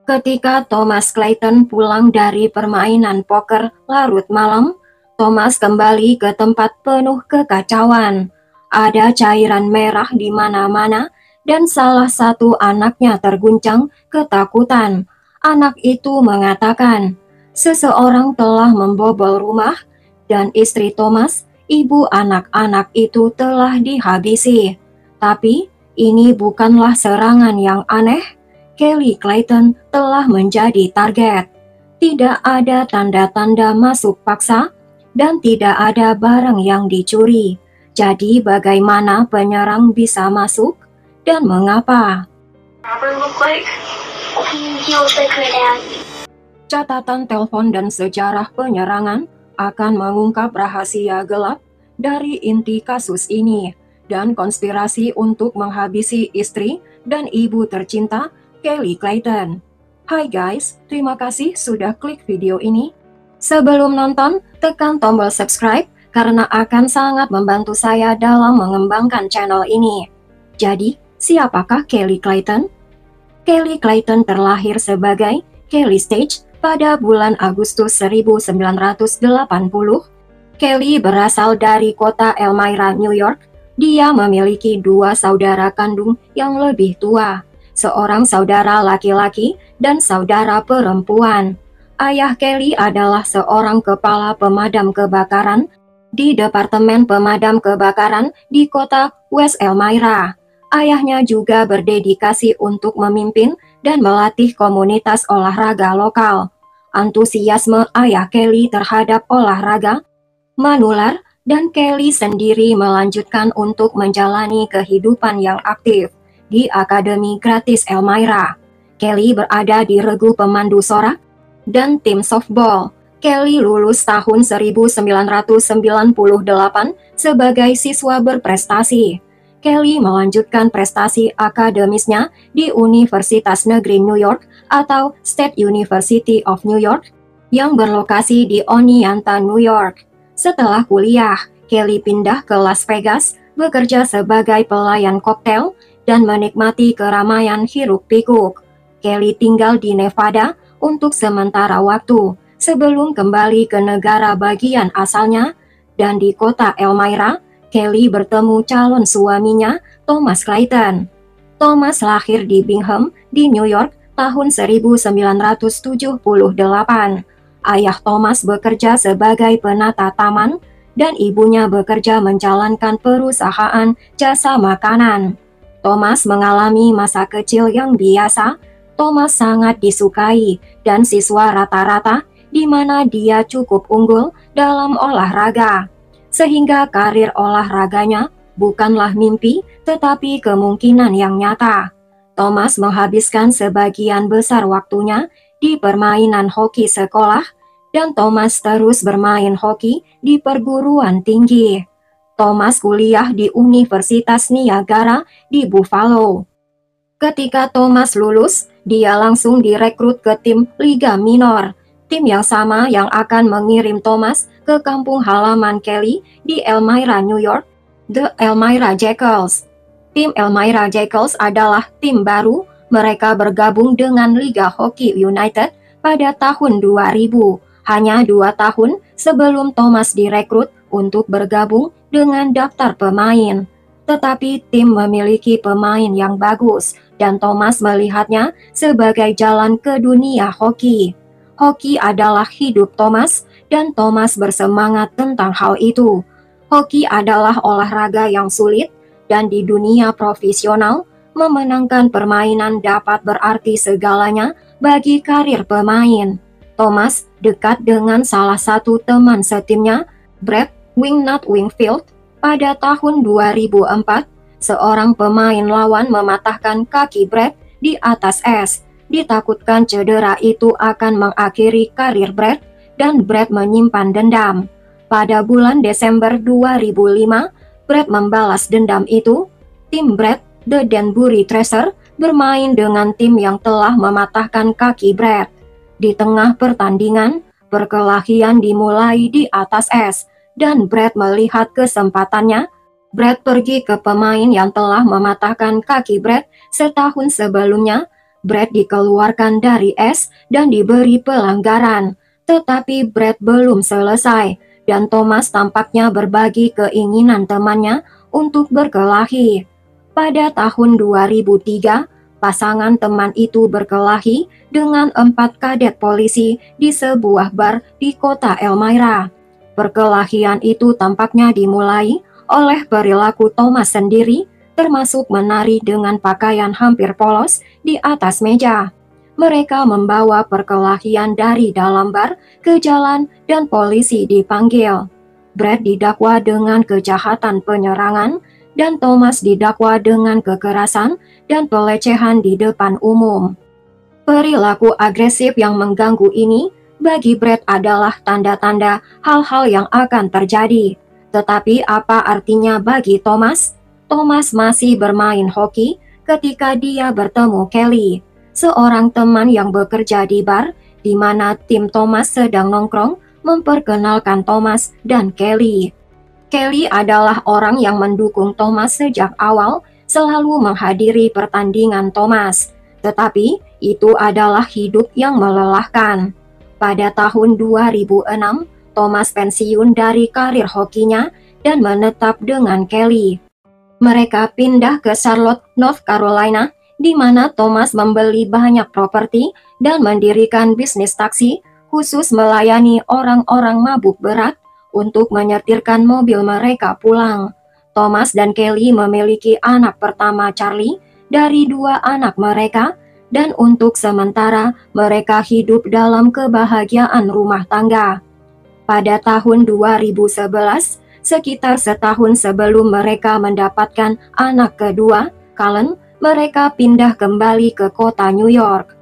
Ketika Thomas Clayton pulang dari permainan poker larut malam, Thomas kembali ke tempat penuh kekacauan. Ada cairan merah di mana-mana dan salah satu anaknya terguncang ketakutan. Anak itu mengatakan, seseorang telah membobol rumah dan istri Thomas, ibu anak-anak itu telah dihabisi. Tapi ini bukanlah serangan yang aneh. Kelly Clayton telah menjadi target. Tidak ada tanda-tanda masuk paksa dan tidak ada barang yang dicuri. Jadi bagaimana penyerang bisa masuk dan mengapa? Catatan telepon dan sejarah penyerangan akan mengungkap rahasia gelap dari inti kasus ini dan konspirasi untuk menghabisi istri dan ibu tercinta Kelly Clayton. Hai guys, terima kasih sudah klik video ini. Sebelum nonton, tekan tombol subscribe karena akan sangat membantu saya dalam mengembangkan channel ini. Jadi, siapakah Kelly Clayton? Kelly Clayton terlahir sebagai Kelly Stage pada bulan Agustus 1980. Kelly berasal dari kota Elmira, New York. Dia memiliki dua saudara kandung yang lebih tua, seorang saudara laki-laki dan saudara perempuan. Ayah Kelly adalah seorang kepala pemadam kebakaran di Departemen Pemadam Kebakaran di kota West Elmira. Ayahnya juga berdedikasi untuk memimpin dan melatih komunitas olahraga lokal. Antusiasme ayah Kelly terhadap olahraga menular dan Kelly sendiri melanjutkan untuk menjalani kehidupan yang aktif di Akademi Gratis Elmira. Kelly berada di regu pemandu sorak dan tim softball. Kelly lulus tahun 1998 sebagai siswa berprestasi. Kelly melanjutkan prestasi akademisnya di Universitas Negeri New York atau State University of New York yang berlokasi di Oneonta, New York. Setelah kuliah, Kelly pindah ke Las Vegas, bekerja sebagai pelayan koktail dan menikmati keramaian hiruk-pikuk. Kelly tinggal di Nevada untuk sementara waktu sebelum kembali ke negara bagian asalnya, dan di kota Elmira, Kelly bertemu calon suaminya, Thomas Clayton. Thomas lahir di Bingham, di New York, tahun 1978. Ayah Thomas bekerja sebagai penata taman, dan ibunya bekerja menjalankan perusahaan jasa makanan. Thomas mengalami masa kecil yang biasa. Thomas sangat disukai dan siswa rata-rata di mana dia cukup unggul dalam olahraga. Sehingga karir olahraganya bukanlah mimpi tetapi kemungkinan yang nyata. Thomas menghabiskan sebagian besar waktunya di permainan hoki sekolah dan Thomas terus bermain hoki di perguruan tinggi. Thomas kuliah di Universitas Niagara di Buffalo. Ketika Thomas lulus, dia langsung direkrut ke tim Liga Minor, tim yang sama yang akan mengirim Thomas ke kampung halaman Kelly di Elmira, New York, The Elmira Jackals. Tim Elmira Jackals adalah tim baru, mereka bergabung dengan Liga Hockey United pada tahun 2000, hanya 2 tahun sebelum Thomas direkrut untuk bergabung dengan daftar pemain. Tetapi tim memiliki pemain yang bagus dan Thomas melihatnya sebagai jalan ke dunia hoki. Hoki adalah hidup Thomas dan Thomas bersemangat tentang hal itu. Hoki adalah olahraga yang sulit dan di dunia profesional, memenangkan permainan dapat berarti segalanya bagi karir pemain. Thomas dekat dengan salah satu teman setimnya, Brett Wingnut Wingfield. Pada tahun 2004, seorang pemain lawan mematahkan kaki Brett di atas es. Ditakutkan cedera itu akan mengakhiri karir Brett dan Brett menyimpan dendam. Pada bulan Desember 2005, Brett membalas dendam itu. Tim Brett, The Danbury Tracer, bermain dengan tim yang telah mematahkan kaki Brett. Di tengah pertandingan, perkelahian dimulai di atas es, dan Brett melihat kesempatannya. Brad pergi ke pemain yang telah mematahkan kaki Brad setahun sebelumnya. Brad dikeluarkan dari S dan diberi pelanggaran. Tetapi Brad belum selesai, dan Thomas tampaknya berbagi keinginan temannya untuk berkelahi. Pada tahun 2003, pasangan teman itu berkelahi dengan 4 kadet polisi di sebuah bar di kota Elmira. Perkelahian itu tampaknya dimulai oleh perilaku Thomas sendiri, termasuk menari dengan pakaian hampir polos di atas meja. Mereka membawa perkelahian dari dalam bar ke jalan dan polisi dipanggil. Brad didakwa dengan kejahatan penyerangan dan Thomas didakwa dengan kekerasan dan pelecehan di depan umum. Perilaku agresif yang mengganggu ini bagi Brad adalah tanda-tanda hal-hal yang akan terjadi. Tetapi apa artinya bagi Thomas? Thomas masih bermain hoki ketika dia bertemu Kelly, seorang teman yang bekerja di bar, di mana tim Thomas sedang nongkrong, memperkenalkan Thomas dan Kelly. Kelly adalah orang yang mendukung Thomas sejak awal, selalu menghadiri pertandingan Thomas. Tetapi itu adalah hidup yang melelahkan. Pada tahun 2006, Thomas pensiun dari karir hokinya dan menetap dengan Kelly. Mereka pindah ke Charlotte, North Carolina, di mana Thomas membeli banyak properti dan mendirikan bisnis taksi khusus melayani orang-orang mabuk berat untuk menyetirkan mobil mereka pulang. Thomas dan Kelly memiliki anak pertama Charlie dari 2 anak mereka, dan untuk sementara mereka hidup dalam kebahagiaan rumah tangga. Pada tahun 2011, sekitar setahun sebelum mereka mendapatkan anak kedua, Cullen, mereka pindah kembali ke kota New York.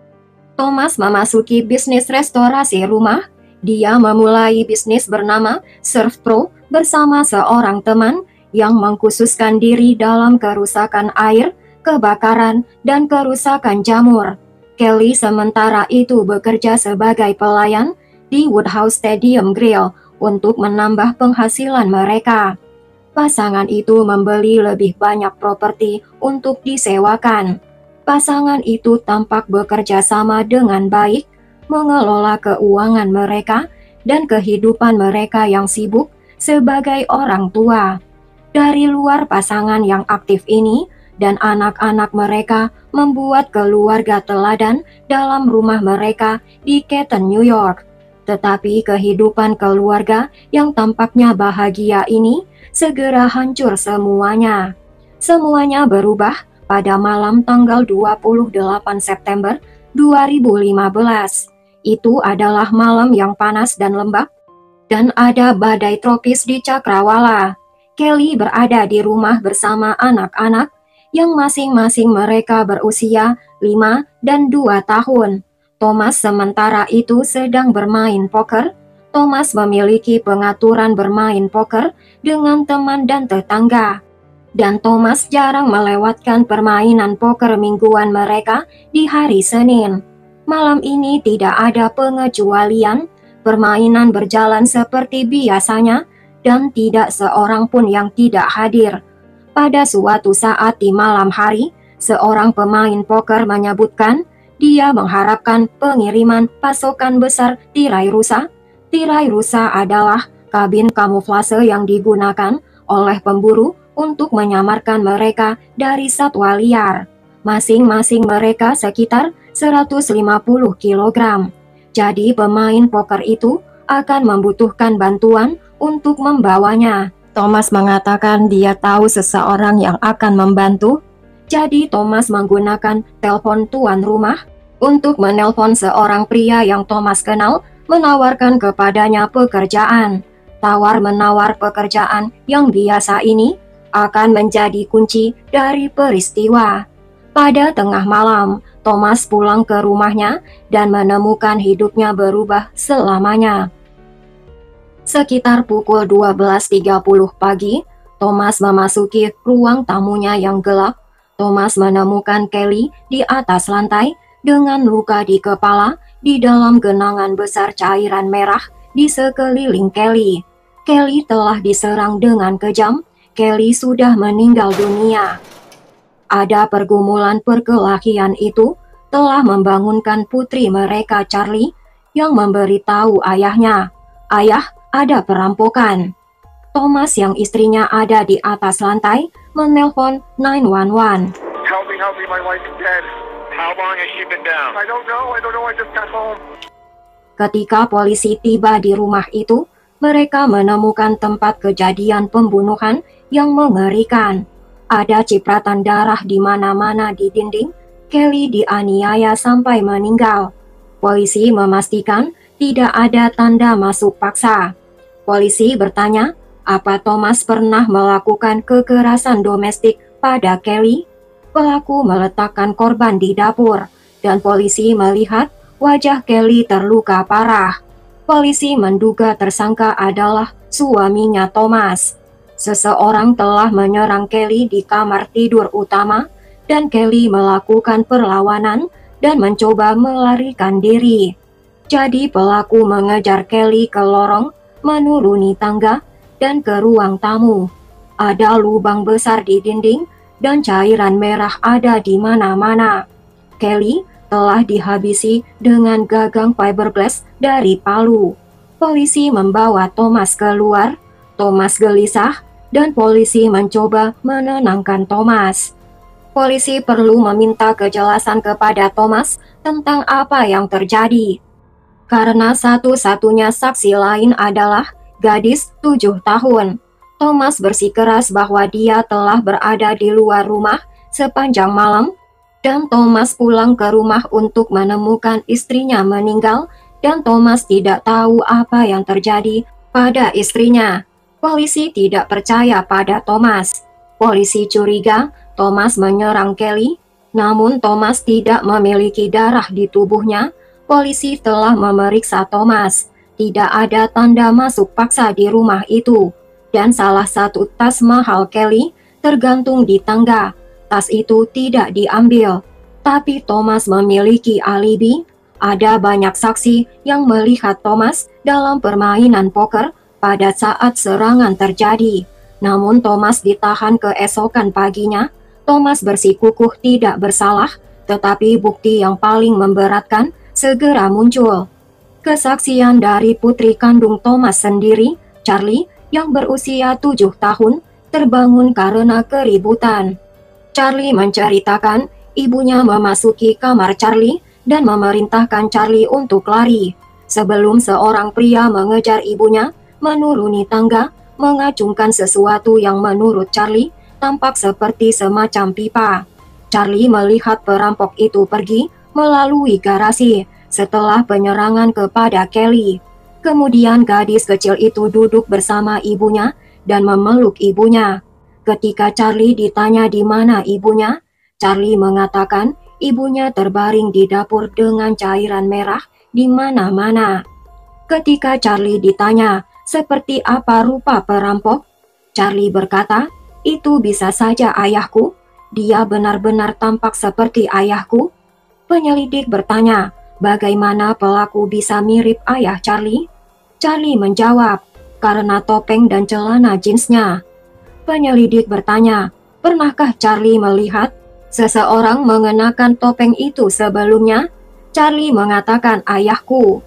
Thomas memasuki bisnis restorasi rumah. Dia memulai bisnis bernama Surf Pro bersama seorang teman yang mengkhususkan diri dalam kerusakan air, kebakaran, dan kerusakan jamur. Kelly sementara itu bekerja sebagai pelayan di Woodhouse Stadium Grill untuk menambah penghasilan mereka. Pasangan itu membeli lebih banyak properti untuk disewakan. Pasangan itu tampak bekerja sama dengan baik, mengelola keuangan mereka dan kehidupan mereka yang sibuk sebagai orang tua. Dari luar, pasangan yang aktif ini dan anak-anak mereka membuat keluarga teladan dalam rumah mereka di Canton, New York. Tetapi kehidupan keluarga yang tampaknya bahagia ini segera hancur semuanya. Semuanya berubah pada malam tanggal 28 September 2015. Itu adalah malam yang panas dan lembab, dan ada badai tropis di Cakrawala. Kelly berada di rumah bersama anak-anak yang masing-masing mereka berusia 5 dan 2 tahun. Thomas sementara itu sedang bermain poker. Thomas memiliki pengaturan bermain poker dengan teman dan tetangga. Dan Thomas jarang melewatkan permainan poker mingguan mereka di hari Senin. Malam ini tidak ada pengecualian. Permainan berjalan seperti biasanya dan tidak seorang pun yang tidak hadir. Pada suatu saat di malam hari, seorang pemain poker menyebutkan dia mengharapkan pengiriman pasokan besar tirai rusa. Tirai rusa adalah kabin kamuflase yang digunakan oleh pemburu untuk menyamarkan mereka dari satwa liar. Masing-masing mereka sekitar 150 kg. Jadi pemain poker itu akan membutuhkan bantuan untuk membawanya. Thomas mengatakan dia tahu seseorang yang akan membantu. Jadi Thomas menggunakan telepon tuan rumah untuk menelpon seorang pria yang Thomas kenal, menawarkan kepadanya pekerjaan. Tawar-menawar pekerjaan yang biasa ini akan menjadi kunci dari peristiwa. Pada tengah malam, Thomas pulang ke rumahnya dan menemukan hidupnya berubah selamanya. Sekitar pukul 12.30 pagi, Thomas memasuki ruang tamunya yang gelap. Thomas menemukan Kelly di atas lantai dengan luka di kepala di dalam genangan besar cairan merah di sekeliling Kelly. Kelly telah diserang dengan kejam. Kelly sudah meninggal dunia. Ada pergumulan perkelahian itu telah membangunkan putri mereka Charlie yang memberitahu ayahnya, "Ayah, ada perampokan." Thomas yang istrinya ada di atas lantai menelpon 911. Help me, my wife is dead. How long has she been down? I don't know, I just got home. Ketika polisi tiba di rumah itu, mereka menemukan tempat kejadian pembunuhan yang mengerikan. Ada cipratan darah di mana-mana di dinding. Kelly dianiaya sampai meninggal. Polisi memastikan tidak ada tanda masuk paksa. Polisi bertanya, apa Thomas pernah melakukan kekerasan domestik pada Kelly? Pelaku meletakkan korban di dapur, dan polisi melihat wajah Kelly terluka parah. Polisi menduga tersangka adalah suaminya Thomas. Seseorang telah menyerang Kelly di kamar tidur utama, dan Kelly melakukan perlawanan dan mencoba melarikan diri. Jadi pelaku mengejar Kelly ke lorong, menuruni tangga, dan ke ruang tamu. Ada lubang besar di dinding, dan cairan merah ada di mana-mana. Kelly telah dihabisi dengan gagang fiberglass dari palu. Polisi membawa Thomas keluar. Thomas gelisah, dan polisi mencoba menenangkan Thomas. Polisi perlu meminta kejelasan kepada Thomas tentang apa yang terjadi. Karena satu-satunya saksi lain adalah gadis 7 tahun. Thomas bersikeras bahwa dia telah berada di luar rumah sepanjang malam, dan Thomas pulang ke rumah untuk menemukan istrinya meninggal, dan Thomas tidak tahu apa yang terjadi pada istrinya. Polisi tidak percaya pada Thomas. Polisi curiga Thomas menyerang Kelly, namun Thomas tidak memiliki darah di tubuhnya. Polisi telah memeriksa Thomas. Tidak ada tanda masuk paksa di rumah itu. Dan salah satu tas mahal Kelly tergantung di tangga. Tas itu tidak diambil. Tapi Thomas memiliki alibi. Ada banyak saksi yang melihat Thomas dalam permainan poker pada saat serangan terjadi. Namun Thomas ditahan keesokan paginya. Thomas bersikukuh tidak bersalah, tetapi bukti yang paling memberatkan segera muncul. Kesaksian dari putri kandung Thomas sendiri, Charlie, yang berusia 7 tahun, terbangun karena keributan. Charlie menceritakan ibunya memasuki kamar Charlie dan memerintahkan Charlie untuk lari. Sebelum seorang pria mengejar ibunya, menuruni tangga, mengacungkan sesuatu yang menurut Charlie tampak seperti semacam pipa. Charlie melihat perampok itu pergi melalui garasi setelah penyerangan kepada Kelly. Kemudian gadis kecil itu duduk bersama ibunya dan memeluk ibunya. Ketika Charlie ditanya di mana ibunya, Charlie mengatakan ibunya terbaring di dapur dengan cairan merah di mana-mana. Ketika Charlie ditanya seperti apa rupa perampok, Charlie berkata, "Itu bisa saja ayahku. Dia benar-benar tampak seperti ayahku." Penyelidik bertanya, bagaimana pelaku bisa mirip ayah Charlie? Charlie menjawab, karena topeng dan celana jeansnya. Penyelidik bertanya, pernahkah Charlie melihat seseorang mengenakan topeng itu sebelumnya? Charlie mengatakan ayahku.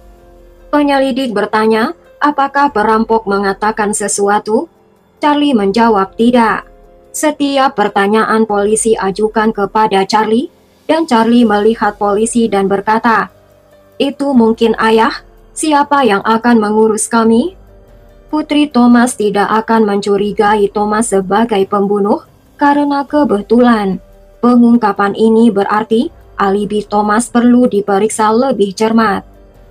Penyelidik bertanya, apakah perampok mengatakan sesuatu? Charlie menjawab tidak. Setiap pertanyaan polisi ajukan kepada Charlie, dan Charlie melihat polisi dan berkata, "Itu mungkin ayah? Siapa yang akan mengurus kami?" Putri Thomas tidak akan mencurigai Thomas sebagai pembunuh karena kebetulan. Pengungkapan ini berarti alibi Thomas perlu diperiksa lebih cermat.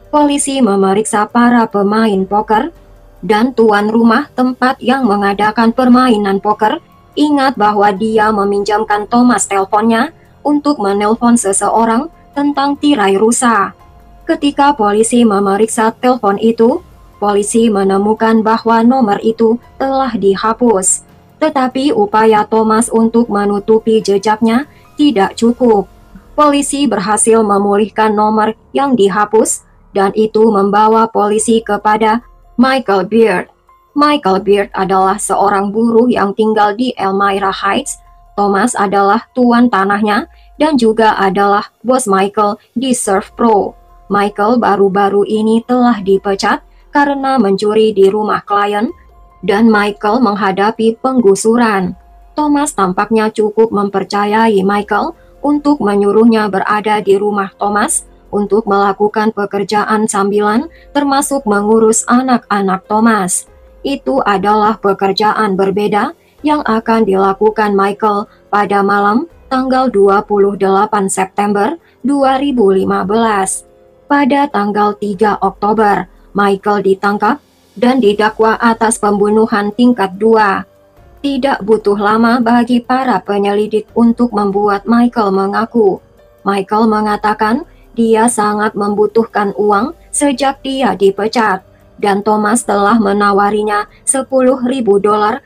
Polisi memeriksa para pemain poker dan tuan rumah tempat yang mengadakan permainan poker ingat bahwa dia meminjamkan Thomas teleponnya untuk menelpon seseorang tentang tirai rusa. Ketika polisi memeriksa telepon itu, polisi menemukan bahwa nomor itu telah dihapus. Tetapi upaya Thomas untuk menutupi jejaknya tidak cukup. Polisi berhasil memulihkan nomor yang dihapus, dan itu membawa polisi kepada Michael Beard. Michael Beard adalah seorang buruh yang tinggal di Elmira Heights. Thomas adalah tuan tanahnya dan juga adalah bos Michael di Surf Pro. Michael baru-baru ini telah dipecat karena mencuri di rumah klien dan Michael menghadapi penggusuran. Thomas tampaknya cukup mempercayai Michael untuk menyuruhnya berada di rumah Thomas untuk melakukan pekerjaan sambilan termasuk mengurus anak-anak Thomas. Itu adalah pekerjaan berbeda yang akan dilakukan Michael pada malam tanggal 28 September 2015. Pada tanggal 3 Oktober, Michael ditangkap dan didakwa atas pembunuhan tingkat 2. Tidak butuh lama bagi para penyelidik untuk membuat Michael mengaku. Michael mengatakan dia sangat membutuhkan uang sejak dia dipecat, dan Thomas telah menawarinya $10.000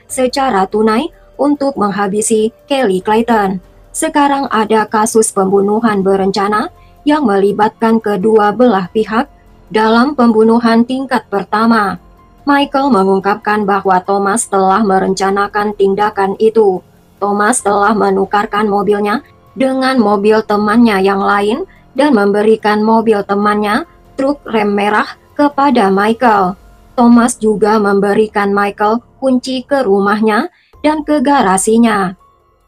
secara tunai untuk menghabisi Kelly Clayton. Sekarang ada kasus pembunuhan berencana yang melibatkan kedua belah pihak dalam pembunuhan tingkat pertama. Michael mengungkapkan bahwa Thomas telah merencanakan tindakan itu. Thomas telah menukarkan mobilnya dengan mobil temannya yang lain dan memberikan mobil temannya, truk rem merah, kepada Michael. Thomas juga memberikan Michael kunci ke rumahnya dan ke garasinya.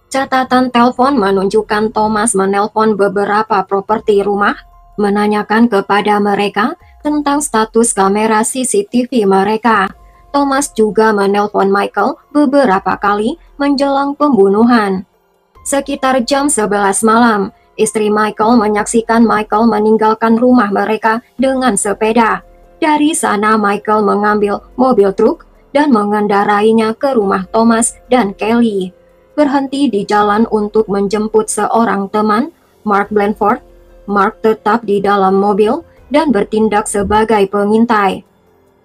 Catatan telepon menunjukkan Thomas menelpon beberapa properti rumah, menanyakan kepada mereka tentang status kamera CCTV mereka. Thomas juga menelpon Michael beberapa kali menjelang pembunuhan. Sekitar jam 11 malam, istri Michael menyaksikan Michael meninggalkan rumah mereka dengan sepeda. Dari sana Michael mengambil mobil truk dan mengendarainya ke rumah Thomas dan Kelly. Berhenti di jalan untuk menjemput seorang teman, Mark Blandford. Mark tetap di dalam mobil dan bertindak sebagai pengintai.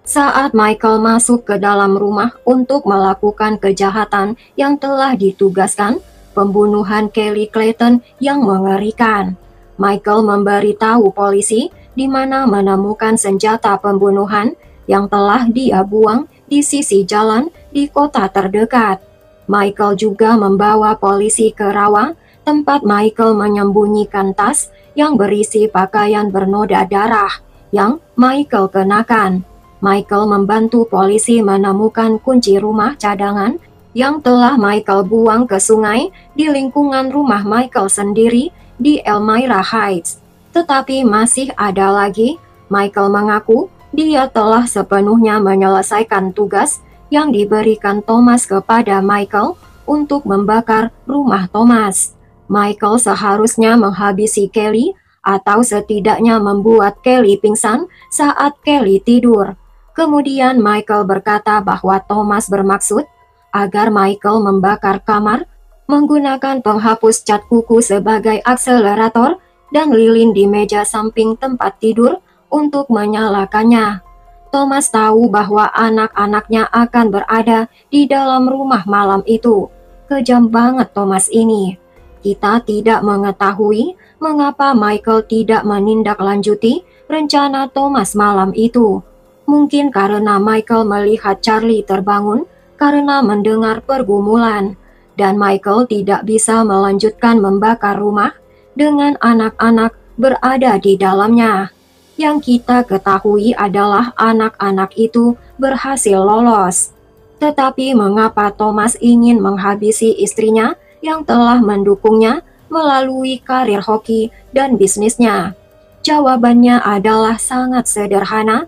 Saat Michael masuk ke dalam rumah untuk melakukan kejahatan yang telah ditugaskan, pembunuhan Kelly Clayton yang mengerikan, Michael memberitahu polisi di mana menemukan senjata pembunuhan yang telah dia buang di sisi jalan di kota terdekat. Michael juga membawa polisi ke rawa tempat Michael menyembunyikan tas yang berisi pakaian bernoda darah yang Michael kenakan. Michael membantu polisi menemukan kunci rumah cadangan yang telah Michael buang ke sungai di lingkungan rumah Michael sendiri di Elmira Heights. Tetapi masih ada lagi. Michael mengaku dia telah sepenuhnya menyelesaikan tugas yang diberikan Thomas kepada Michael untuk membakar rumah Thomas. Michael seharusnya menghabisi Kelly atau setidaknya membuat Kelly pingsan saat Kelly tidur. Kemudian Michael berkata bahwa Thomas bermaksud agar Michael membakar kamar menggunakan penghapus cat kuku sebagai akselerator dan lilin di meja samping tempat tidur untuk menyalakannya. Thomas tahu bahwa anak-anaknya akan berada di dalam rumah malam itu. Kejam banget Thomas ini. Kita tidak mengetahui mengapa Michael tidak menindaklanjuti rencana Thomas malam itu. Mungkin karena Michael melihat Charlie terbangun karena mendengar pergumulan, dan Michael tidak bisa melanjutkan membakar rumah dengan anak-anak berada di dalamnya. Yang kita ketahui adalah anak-anak itu berhasil lolos. Tetapi mengapa Thomas ingin menghabisi istrinya yang telah mendukungnya melalui karir hoki dan bisnisnya? Jawabannya adalah sangat sederhana.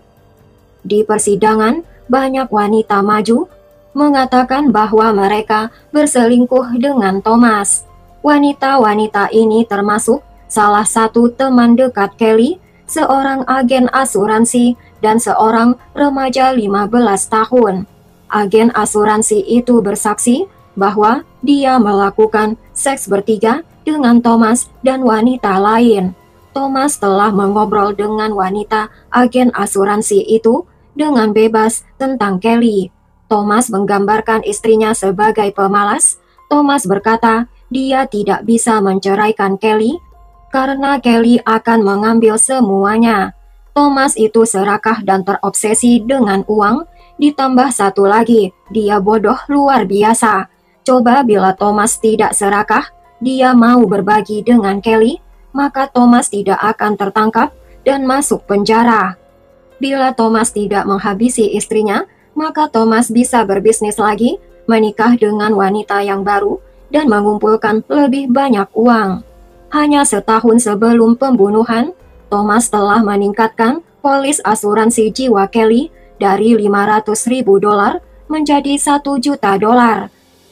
Di persidangan, banyak wanita maju mengatakan bahwa mereka berselingkuh dengan Thomas. Wanita-wanita ini termasuk salah satu teman dekat Kelly, seorang agen asuransi, dan seorang remaja 15 tahun. Agen asuransi itu bersaksi bahwa dia melakukan seks bertiga dengan Thomas dan wanita lain. Thomas telah mengobrol dengan wanita agen asuransi itu dengan bebas tentang Kelly. Thomas menggambarkan istrinya sebagai pemalas. Thomas berkata dia tidak bisa menceraikan Kelly karena Kelly akan mengambil semuanya. Thomas itu serakah dan terobsesi dengan uang. Ditambah satu lagi, dia bodoh luar biasa. Coba bila Thomas tidak serakah, dia mau berbagi dengan Kelly, maka Thomas tidak akan tertangkap dan masuk penjara. Bila Thomas tidak menghabisi istrinya, maka Thomas bisa berbisnis lagi, menikah dengan wanita yang baru, dan mengumpulkan lebih banyak uang. Hanya setahun sebelum pembunuhan, Thomas telah meningkatkan polis asuransi jiwa Kelly dari $500.000 menjadi $1 juta.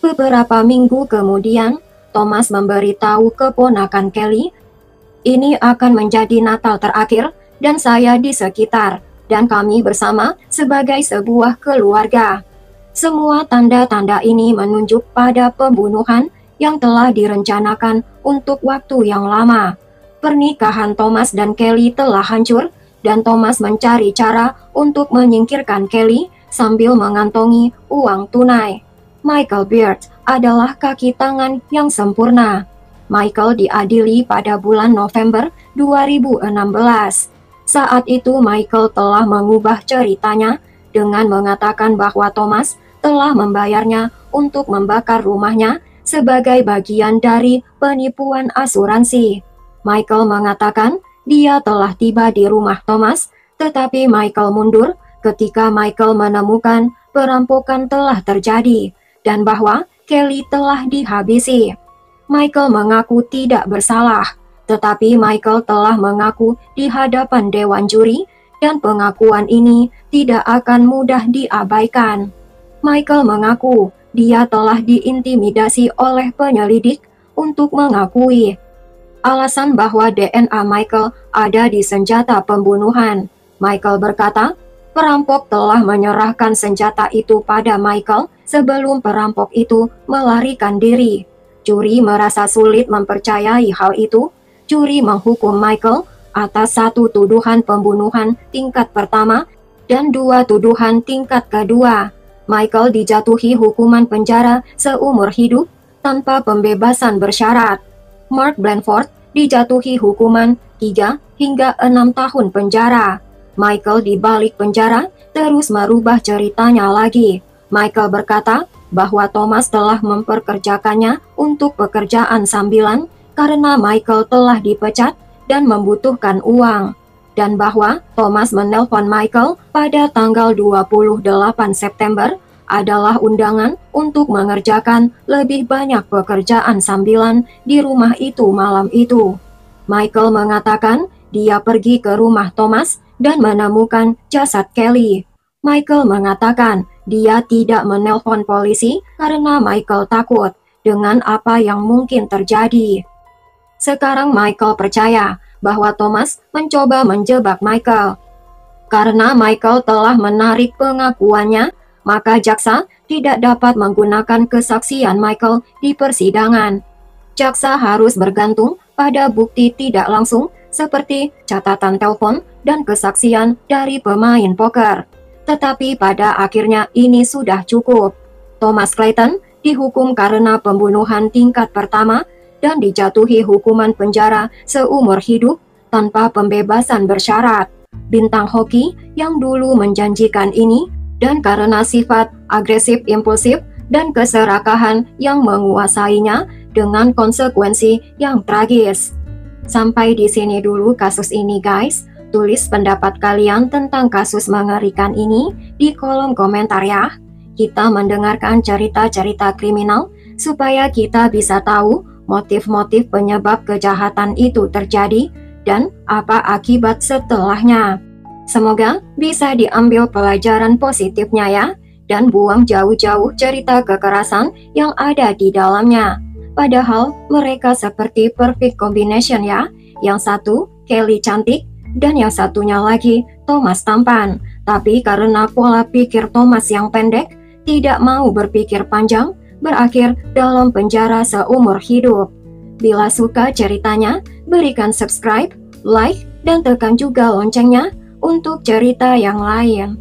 Beberapa minggu kemudian, Thomas memberitahu keponakan Kelly, "Ini akan menjadi Natal terakhir dan saya di sekitar, dan kami bersama sebagai sebuah keluarga." Semua tanda-tanda ini menunjuk pada pembunuhan yang telah direncanakan untuk waktu yang lama. Pernikahan Thomas dan Kelly telah hancur, dan Thomas mencari cara untuk menyingkirkan Kelly sambil mengantongi uang tunai. Michael Beard adalah kaki tangan yang sempurna. Michael diadili pada bulan November 2016. Saat itu Michael telah mengubah ceritanya dengan mengatakan bahwa Thomas telah membayarnya untuk membakar rumahnya sebagai bagian dari penipuan asuransi. Michael mengatakan dia telah tiba di rumah Thomas, tetapi Michael mundur ketika Michael menemukan perampokan telah terjadi dan bahwa Kelly telah dihabisi. Michael mengaku tidak bersalah, tetapi Michael telah mengaku di hadapan dewan juri dan pengakuan ini tidak akan mudah diabaikan. Michael mengaku dia telah diintimidasi oleh penyelidik untuk mengakui. Alasan bahwa DNA Michael ada di senjata pembunuhan. Michael berkata, perampok telah menyerahkan senjata itu pada Michael sebelum perampok itu melarikan diri. Juri merasa sulit mempercayai hal itu. Juri menghukum Michael atas 1 tuduhan pembunuhan tingkat pertama dan 2 tuduhan tingkat kedua. Michael dijatuhi hukuman penjara seumur hidup tanpa pembebasan bersyarat. Mark Blandford dijatuhi hukuman 3 hingga 6 tahun penjara. Michael di balik penjara terus merubah ceritanya lagi. Michael berkata bahwa Thomas telah memperkerjakannya untuk pekerjaan sambilan karena Michael telah dipecat dan membutuhkan uang, dan bahwa Thomas menelpon Michael pada tanggal 28 September adalah undangan untuk mengerjakan lebih banyak pekerjaan sambilan di rumah itu malam itu. Michael mengatakan dia pergi ke rumah Thomas dan menemukan jasad Kelly. Michael mengatakan dia tidak menelpon polisi karena Michael takut dengan apa yang mungkin terjadi. Sekarang Michael percaya bahwa Thomas mencoba menjebak Michael. Karena Michael telah menarik pengakuannya, maka jaksa tidak dapat menggunakan kesaksian Michael di persidangan. Jaksa harus bergantung pada bukti tidak langsung seperti catatan telepon dan kesaksian dari pemain poker. Tetapi pada akhirnya ini sudah cukup. Thomas Clayton dihukum karena pembunuhan tingkat pertama dan dijatuhi hukuman penjara seumur hidup tanpa pembebasan bersyarat. Bintang hoki yang dulu menjanjikan ini dan karena sifat agresif impulsif dan keserakahan yang menguasainya dengan konsekuensi yang tragis. Sampai di sini dulu kasus ini guys. Tulis pendapat kalian tentang kasus mengerikan ini di kolom komentar ya. Kita mendengarkan cerita-cerita kriminal supaya kita bisa tahu motif-motif penyebab kejahatan itu terjadi dan apa akibat setelahnya. Semoga bisa diambil pelajaran positifnya ya, dan buang jauh-jauh cerita kekerasan yang ada di dalamnya. Padahal mereka seperti perfect combination ya. Yang satu, Kelly cantik, dan yang satunya lagi, Thomas tampan. Tapi karena pola pikir Thomas yang pendek, tidak mau berpikir panjang, berakhir dalam penjara seumur hidup. Bila suka ceritanya, berikan subscribe, like, dan tekan juga loncengnya untuk cerita yang lain.